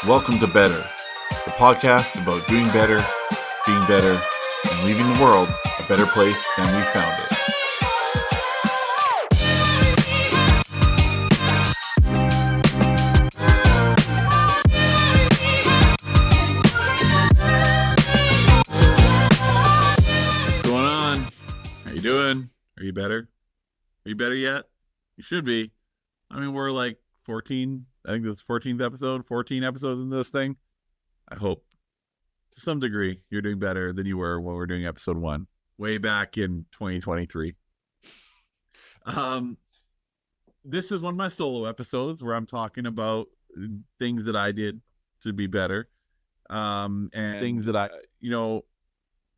Welcome to Better, the podcast about doing better, being better, and leaving the world a better place than we found it. What's going on? How you doing? Are you better? Are you better yet? You should be. I mean, we're like 14. I think this is 14th episode, 14 episodes in this thing. I hope to some degree you're doing better than you were when we were doing episode 1 way back in 2023. This is one of my solo episodes where I'm talking about things that I did to be better. And things that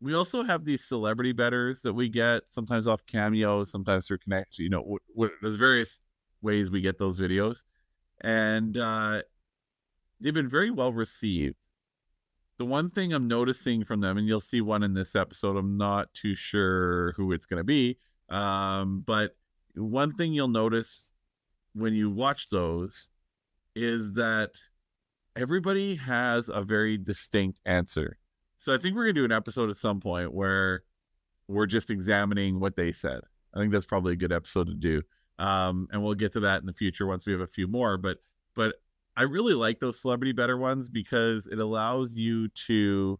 we also have these celebrity betters that we get sometimes off Cameo, sometimes through Connect. There's various ways we get those videos. And they've been very well received. The one thing I'm noticing from them, and you'll see one in this episode, I'm not too sure who it's going to be, but one thing you'll notice when you watch those is that everybody has a very distinct answer. So I think we're going to do an episode at some point where we're just examining what they said. I think that's probably a good episode to do. And we'll get to that in the future once we have a few more. But I really like those celebrity better ones because it allows you to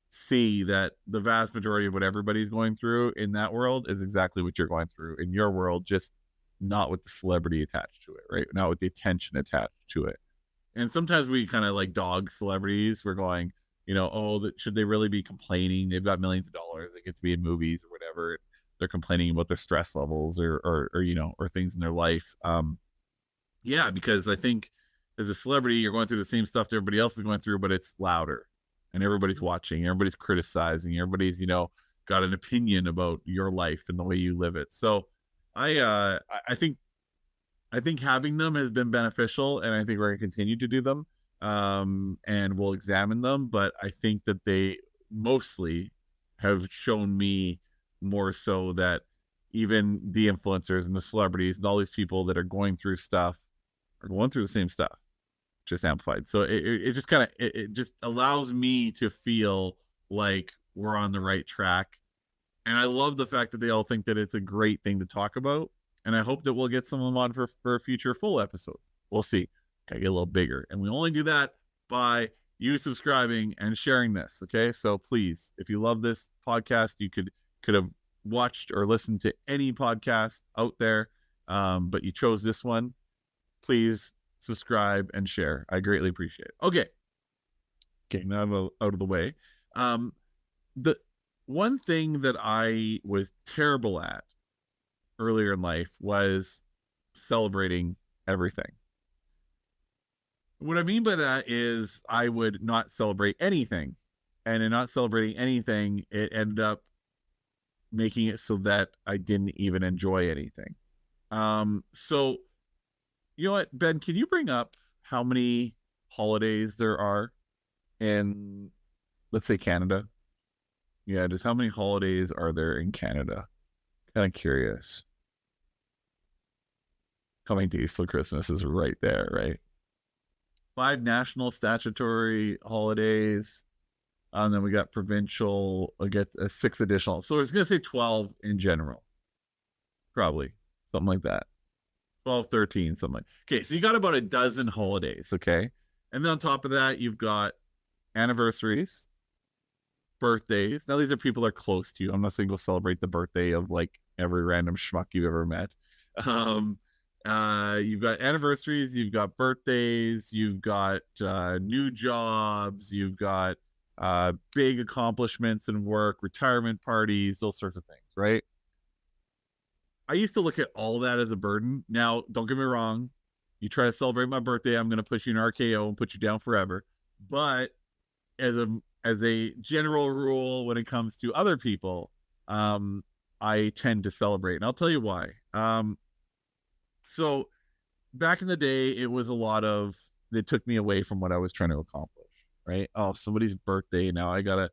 see that the vast majority of what everybody's going through in that world is exactly what you're going through in your world, just not with the celebrity attached to it, right? Not with the attention attached to it. And sometimes we kind of like dog celebrities. We're going, should they really be complaining? They've got millions of dollars. They get to be in movies or whatever. They're complaining about their stress levels or things in their life. Because I think as a celebrity, you're going through the same stuff that everybody else is going through, but it's louder and everybody's watching, everybody's criticizing, everybody's, got an opinion about your life and the way you live it. So I think having them has been beneficial, and I think we're going to continue to do them. And we'll examine them, but I think that they mostly have shown me more so that even the influencers and the celebrities and all these people that are going through stuff are going through the same stuff, just amplified. So it just kind of it just allows me to feel like we're on the right track. And I love the fact that they all think that it's a great thing to talk about. And I hope that we'll get some of them on for future full episodes. We'll see. Gotta get a little bigger. And we only do that by you subscribing and sharing this. Okay. So please, if you love this podcast, you could have watched or listened to any podcast out there, but you chose this one. Please subscribe and share. I greatly appreciate it. Okay. Getting that out of the way. The one thing that I was terrible at earlier in life was celebrating everything. What I mean by that is I would not celebrate anything. And in not celebrating anything, it ended up making it so that I didn't even enjoy anything. So, you know what, Ben, can you bring up how many holidays there are in, let's say, Canada? Yeah, just how many holidays are there in Canada? Kind of curious. Coming days till Christmas is right there, right? 5 national statutory holidays. And then we got provincial, I get 6 additional. So it's going to say 12 in general. Probably. Something like that. 12, 13, something like that. Okay, so you got about a dozen holidays, okay? And then on top of that, you've got anniversaries, birthdays. Now, these are people that are close to you. I'm not saying go celebrate the birthday of like every random schmuck you've ever met. You've got anniversaries, you've got birthdays, you've got new jobs, you've got big accomplishments in work, retirement parties, those sorts of things, right? I used to look at all of that as a burden. Now, don't get me wrong. You try to celebrate my birthday, I'm going to put you in RKO and put you down forever. But as a general rule, when it comes to other people, I tend to celebrate. And I'll tell you why. So back in the day, it was a lot of, it took me away from what I was trying to accomplish, right? Oh, somebody's birthday. Now I got to,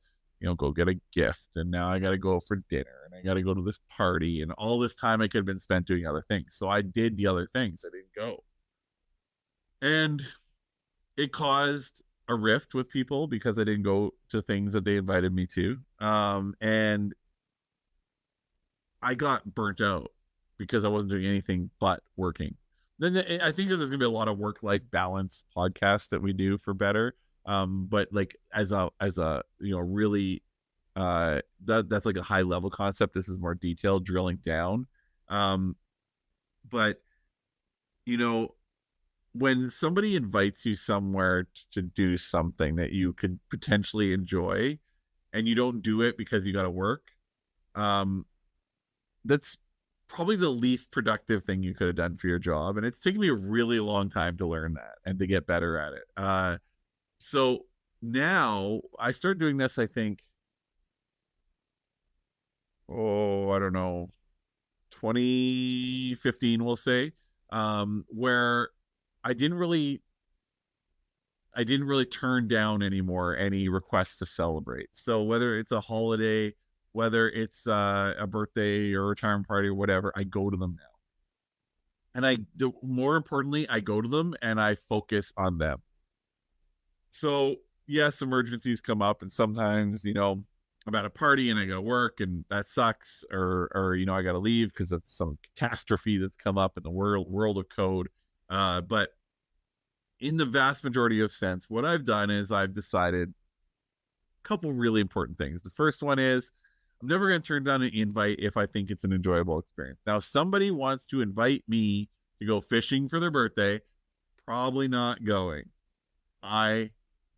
go get a gift. And now I got to go for dinner and I got to go to this party, and all this time I could have been spent doing other things. So I did the other things. I didn't go. And it caused a rift with people because I didn't go to things that they invited me to. And I got burnt out because I wasn't doing anything but working. Then I think there's gonna be a lot of work-life balance podcasts that we do for better. But like as a really that's like a high level concept. This is more detailed drilling down. Um, but you know, when somebody invites you somewhere to do something that you could potentially enjoy and you don't do it because you got to work, um, that's probably the least productive thing you could have done for your job. And it's taken me a really long time to learn that and to get better at it. So now I start doing this, I think, I don't know, 2015, we'll say, where I didn't really turn down anymore any requests to celebrate. So whether it's a holiday, whether it's a birthday or a retirement party or whatever, I go to them now. And more importantly, I go to them and I focus on them. So yes, emergencies come up, and sometimes I'm at a party and I got to work, and that sucks, or I got to leave because of some catastrophe that's come up in the world of code. But in the vast majority of sense, what I've done is I've decided a couple really important things. The first one is I'm never going to turn down an invite if I think it's an enjoyable experience. Now, if somebody wants to invite me to go fishing for their birthday, probably not going. I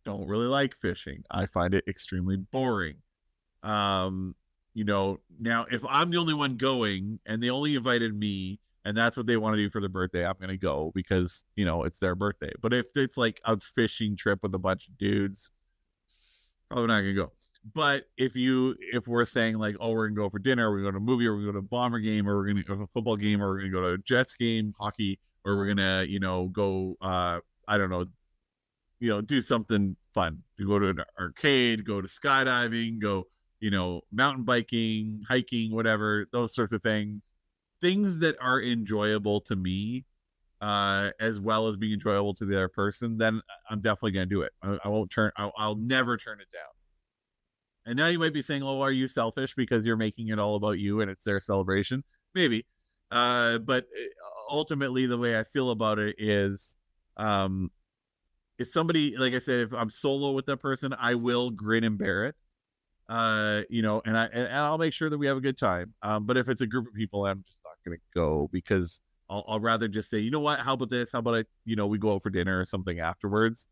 don't really like fishing. I find it extremely boring. Now if I'm the only one going and they only invited me and that's what they want to do for their birthday, I'm going to go because, it's their birthday. But if it's like a fishing trip with a bunch of dudes, probably not going to go. But if we're saying like, oh, we're going to go for dinner, we're going to go to a movie, or we're going to go to a Bomber game, or we're going to go to a football game, or we're going to go to a Jets game, hockey, or we're going to, go, I don't know, do something fun. You go to an arcade, go to skydiving, go, mountain biking, hiking, whatever, those sorts of things that are enjoyable to me, as well as being enjoyable to the other person, then I'm definitely going to do it. I'll never turn it down. And now you might be saying, oh, are you selfish because you're making it all about you and it's their celebration? Maybe. But ultimately the way I feel about it is, if somebody, like I said, if I'm solo with that person, I will grin and bear it. And I'll make sure that we have a good time. But if it's a group of people, I'm just not going to go because I'll rather just say, you know what, how about this? How about we go out for dinner or something afterwards?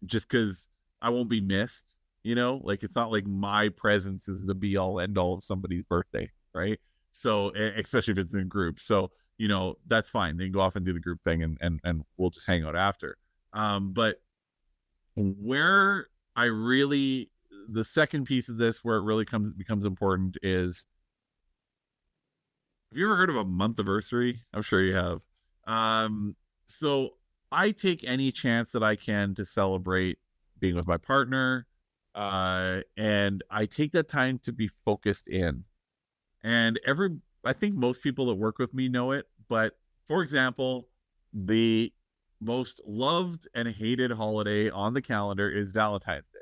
Just because I won't be missed, like it's not like my presence is the be all end all of somebody's birthday. Right. So especially if it's in a group. So, that's fine. They can go off and do the group thing and we'll just hang out after. But where the second piece of this, where it really becomes important, is, have you ever heard of a month-iversary? I'm sure you have. So I take any chance that I can to celebrate being with my partner, and I take that time to be focused in. And I think most people that work with me know it, but for example, the most loved and hated holiday on the calendar is Valentine's Day,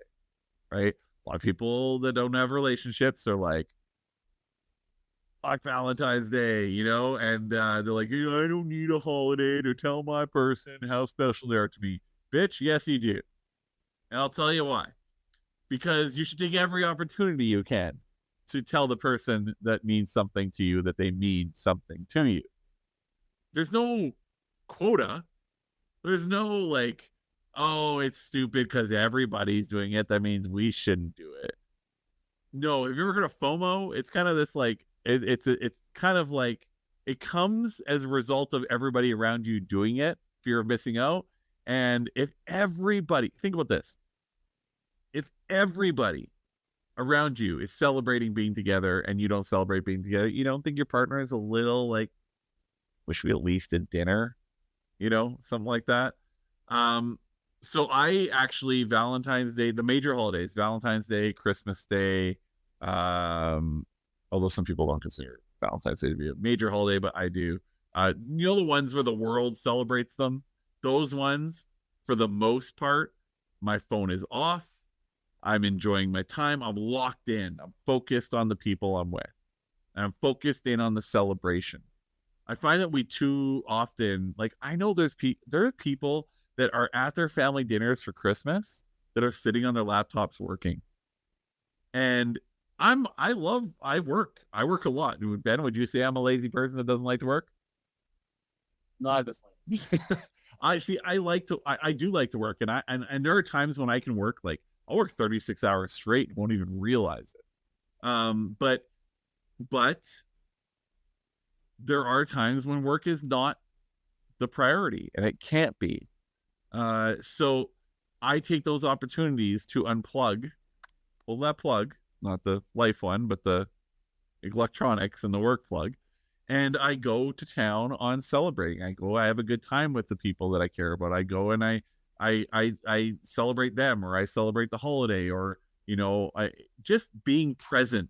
right? A lot of people that don't have relationships are like, fuck Valentine's Day, and they're like, I don't need a holiday to tell my person how special they are to me. Bitch, yes, you do. And I'll tell you why. Because you should take every opportunity you can to tell the person that means something to you that they mean something to you. There's no quota. There's no like, oh, it's stupid because everybody's doing it, that means we shouldn't do it. No, have you ever heard of FOMO? It's kind of this like, it's kind of like, it comes as a result of everybody around you doing it, fear of missing out. And if everybody, think about this, if everybody around you is celebrating being together and you don't celebrate being together, you don't think your partner is a little like, wish we at least did dinner, something like that. So I actually, Valentine's Day, the major holidays, Valentine's Day, Christmas Day, although some people don't consider Valentine's Day to be a major holiday, but I do. The ones where the world celebrates them, those ones, for the most part, my phone is off. I'm enjoying my time. I'm locked in. I'm focused on the people I'm with. And I'm focused in on the celebration. I find that we too often, like, I know there are people that are at their family dinners for Christmas that are sitting on their laptops working. And I work. I work a lot. Ben, would you say I'm a lazy person that doesn't like to work? No, I just I see. I do like to work, and there are times when I can work like I'll work 36 hours straight, won't even realize it. But there are times when work is not the priority, and it can't be. So I take those opportunities to unplug, pull that plug, not the life one, but the electronics and the work plug, and I go to town on celebrating. I have a good time with the people that I care about. I go and I celebrate them, or I celebrate the holiday, or I just being present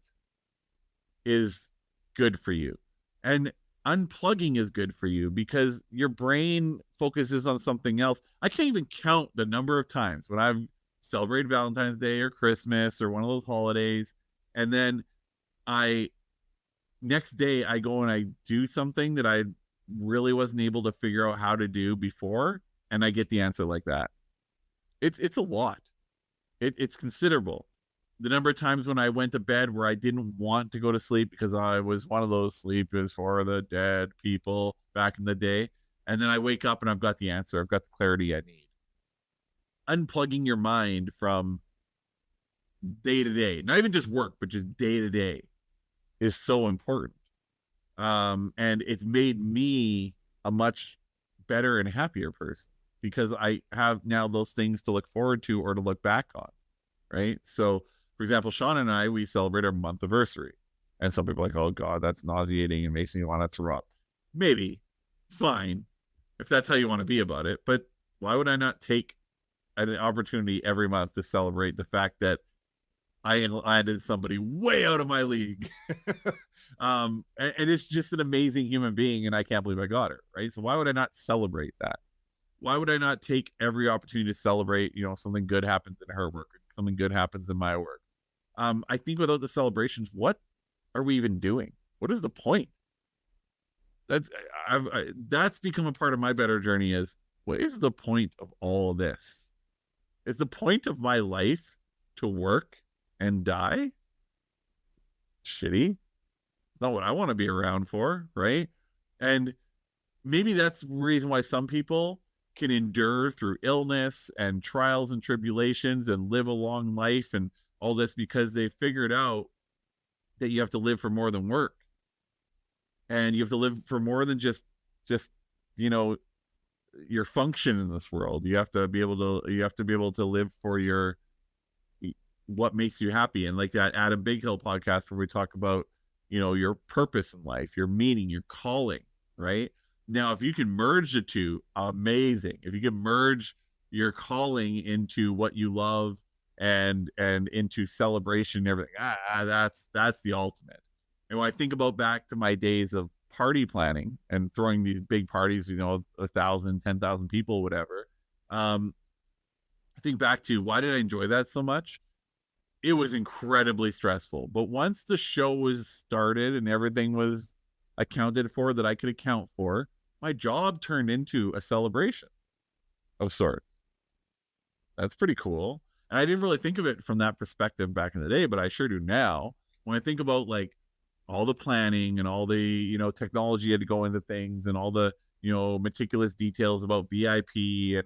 is good for you. And unplugging is good for you because your brain focuses on something else. I can't even count the number of times when I've celebrated Valentine's Day or Christmas or one of those holidays, and then next day I go and I do something that I really wasn't able to figure out how to do before, and I get the answer like that. It's a lot. It's considerable. The number of times when I went to bed where I didn't want to go to sleep because I was one of those sleep is for the dead people back in the day, and then I wake up and I've got the answer. I've got the clarity I need. Unplugging your mind from day to day, not even just work, but just day to day, is so important. And it's made me a much better and happier person because I have now those things to look forward to or to look back on. Right. So, for example, Sean and I, we celebrate our month anniversary. And some people are like, oh, God, that's nauseating and makes me want to throw up. Maybe. Fine. If that's how you want to be about it. But why would I not take an opportunity every month to celebrate the fact that I landed somebody way out of my league? And it's just an amazing human being, and I can't believe I got her. Right. So why would I not celebrate that? Why would I not take every opportunity to celebrate, something good happens in her work, something good happens in my work? I think without the celebrations, what are we even doing? What is the point? That's become a part of my better journey. Is what is the point of all this? Is the point of my life to work and die? Shitty. It's not what I want to be around for, right? And maybe that's the reason why some people can endure through illness and trials and tribulations and live a long life and all this, because they figured out that you have to live for more than work, and you have to live for more than just your function in this world. You have to be able to live for what makes you happy. And like that Adam Big Hill podcast where we talk about your purpose in life, your meaning, your calling, right? Now, if you can merge the two, amazing. If you can merge your calling into what you love and into celebration and everything, that's the ultimate. And when I think about back to my days of party planning and throwing these big parties, 1,000, 10,000 people, whatever, I think back to why did I enjoy that so much? It was incredibly stressful. But once the show was started and everything was accounted for that I could account for, my job turned into a celebration of sorts. That's pretty cool. And I didn't really think of it from that perspective back in the day, but I sure do now. When I think about like all the planning and all the, technology had to go into things and all the, meticulous details about VIP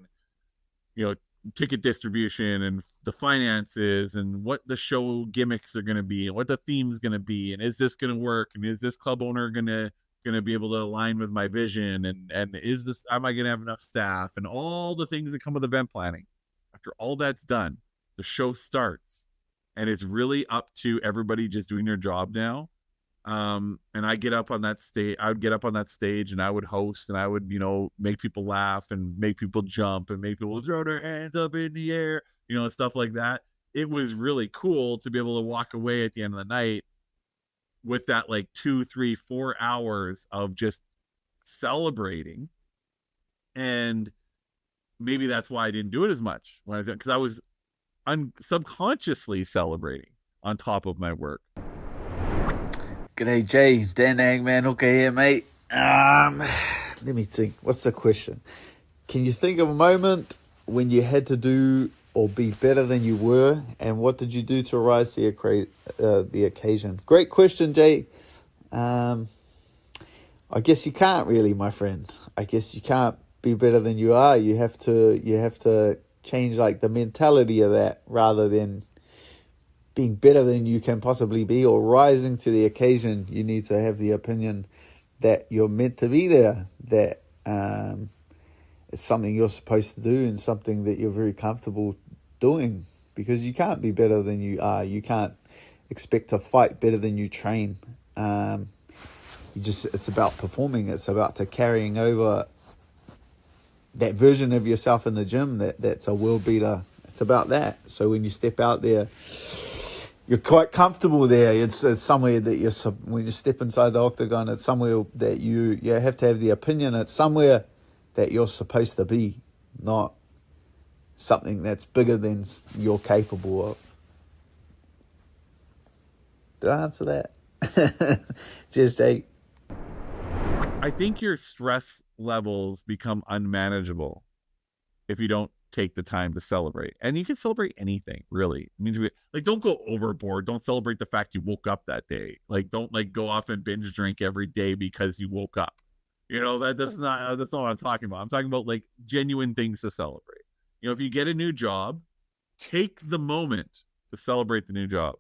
and, ticket distribution and the finances and what the show gimmicks are going to be and what the theme's going to be. And is this going to work? And is this club owner going to be able to align with my vision? And am I going to have enough staff and all the things that come with event planning? After all that's done, the show starts and it's really up to everybody just doing their job now. And I get up on that stage. I would get up on that stage and I would host and I would, make people laugh and make people jump and make people throw their hands up in the air, and stuff like that. It was really cool to be able to walk away at the end of the night with that like 2, 3, 4 hours of just celebrating and maybe that's why I didn't do it as much when I was, because I was subconsciously celebrating on top of my work. G'day, Jay. Dan Hangman Hooker here, mate. Let me think. What's the question? Can you think of a moment when you had to do or be better than you were, and what did you do to rise to the occasion? Great question, Jay. I guess you can't really, my friend. I guess you can't be better than you are. You have to change like the mentality of that, rather than being better than you can possibly be or rising to the occasion. You need to have the opinion that you're meant to be there, that it's something you're supposed to do and something that you're very comfortable doing, because you can't be better than you are. You can't expect to fight better than you train. It's about performing. It's about to carrying over that version of yourself in the gym that's a world beater. It's about that. So when you step out there, you're quite comfortable there. It's somewhere that when you step inside the octagon, it's somewhere that you have to have the opinion. It's somewhere that you're supposed to be, not something that's bigger than you're capable of. Did I answer that? Cheers, Jake. I think your stress levels become unmanageable if you don't take the time to celebrate. And you can celebrate anything, really. I mean, like, don't go overboard. Don't celebrate the fact you woke up that day. Like, don't like go off and binge drink every day because you woke up. You know, that's not what I'm talking about. I'm talking about like genuine things to celebrate. You know, if you get a new job, take the moment to celebrate the new job.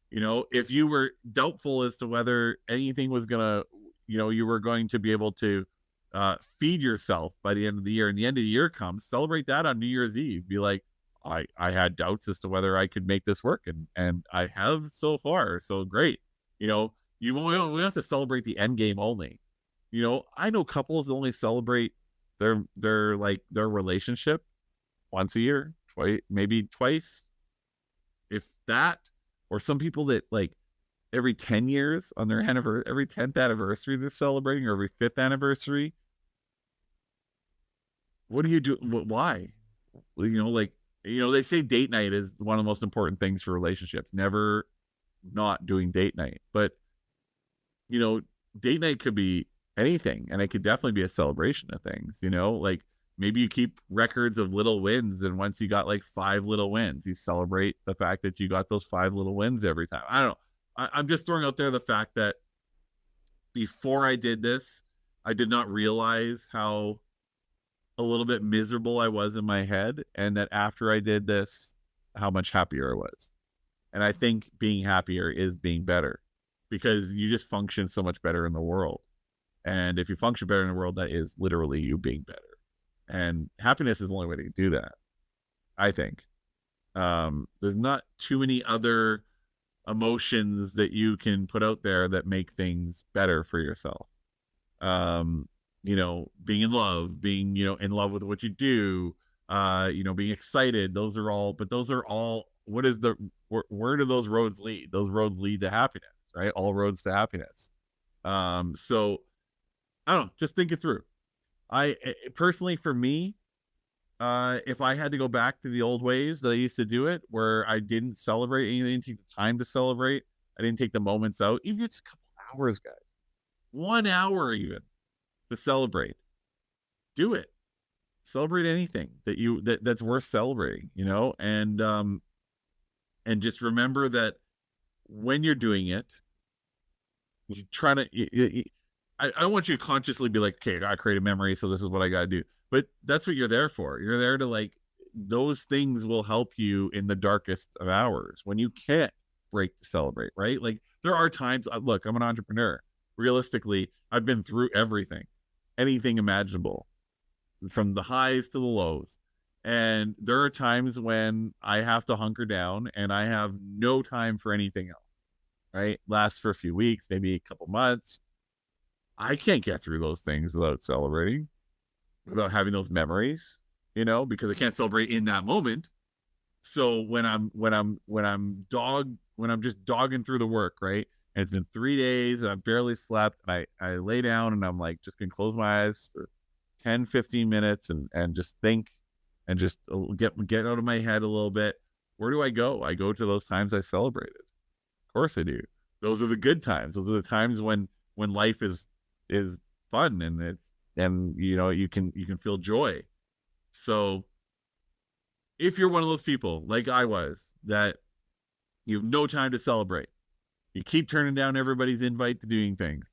You know, if you were doubtful as to whether anything was gonna, you know, you were going to be able to feed yourself by the end of the year, and the end of the year comes, celebrate that on New Year's Eve. Be like, I had doubts as to whether I could make this work, and I have so far. So great. You know, we don't have to celebrate the end game only. You know, I know couples that only celebrate their relationship once a year, maybe twice, if that. Or some people that like every 10 years on their every 10th anniversary they're celebrating, or every 5th anniversary. What do you do? Why? You know, like, you know, they say date night is one of the most important things for relationships. Never not doing date night. But, you know, date night could be anything, and it could definitely be a celebration of things. You know, like maybe you keep records of little wins, and once you got like 5 little wins, you celebrate the fact that you got those 5 little wins every time. I don't know. I'm just throwing out there the fact that before I did this, I did not realize how a little bit miserable I was in my head, and that after I did this, how much happier I was. And I think being happier is being better, because you just function so much better in the world. And if you function better in the world, that is literally you being better. And happiness is the only way to do that, I think. There's not too many other emotions that you can put out there that make things better for yourself. You know, being in love, being, you know, in love with what you do, you know, being excited. Those are all, where do those roads lead? Those roads lead to happiness, right? All roads to happiness. So I don't know, just think it through. Personally, for me, if I had to go back to the old ways that I used to do it, where I didn't celebrate, and I didn't take the time to celebrate, I didn't take the moments out, even if it's a couple hours, guys, 1 hour even, to celebrate, do it. Celebrate anything that's worth celebrating, you know, and just remember that when you're doing it, you try to. I don't want you to consciously be like, okay, I gotta create a memory, so this is what I gotta do. But that's what you're there for. You're there to, like, those things will help you in the darkest of hours when you can't break to celebrate, right? Like, there are times, look, I'm an entrepreneur. Realistically, I've been through anything imaginable, from the highs to the lows. And there are times when I have to hunker down and I have no time for anything else, right? Lasts for a few weeks, maybe a couple months. I can't get through those things without celebrating, without having those memories, you know, because I can't celebrate in that moment. So when I'm just dogging through the work, right? And it's been 3 days and I've barely slept, and I lay down and I'm like, just gonna close my eyes for 10, 15 minutes and just think and just get out of my head a little bit. Where do I go? I go to those times I celebrated. Of course I do. Those are the good times. Those are the times when life is fun and you can feel joy. So if you're one of those people like I was, that you have no time to celebrate, you keep turning down everybody's invite to doing things,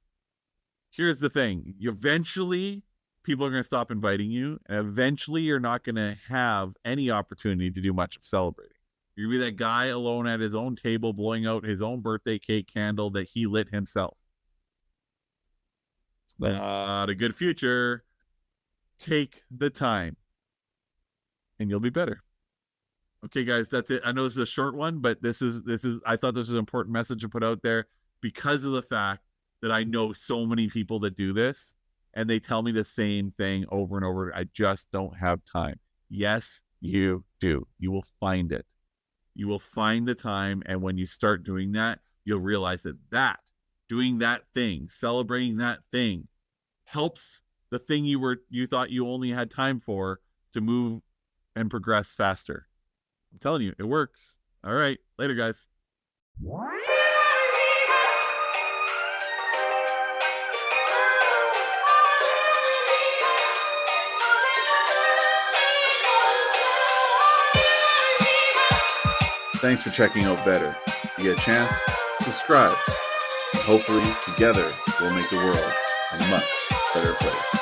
here's the thing. Eventually, people are going to stop inviting you, and eventually you're not going to have any opportunity to do much of celebrating. You're going to be that guy alone at his own table blowing out his own birthday cake candle that he lit himself. Not a good future. Take the time, and you'll be better. Okay, guys, that's it. I know this is a short one, but this is I thought this was an important message to put out there because of the fact that I know so many people that do this, and they tell me the same thing over and over. I just don't have time. Yes, you do. You will find it. You will find the time, and when you start doing that, you'll realize that doing that thing, celebrating that thing, helps the thing you thought you only had time for to move and progress faster. I'm telling you, it works. All right. Later, guys. Thanks for checking out Better. If you get a chance, subscribe. And hopefully, together, we'll make the world a much better place.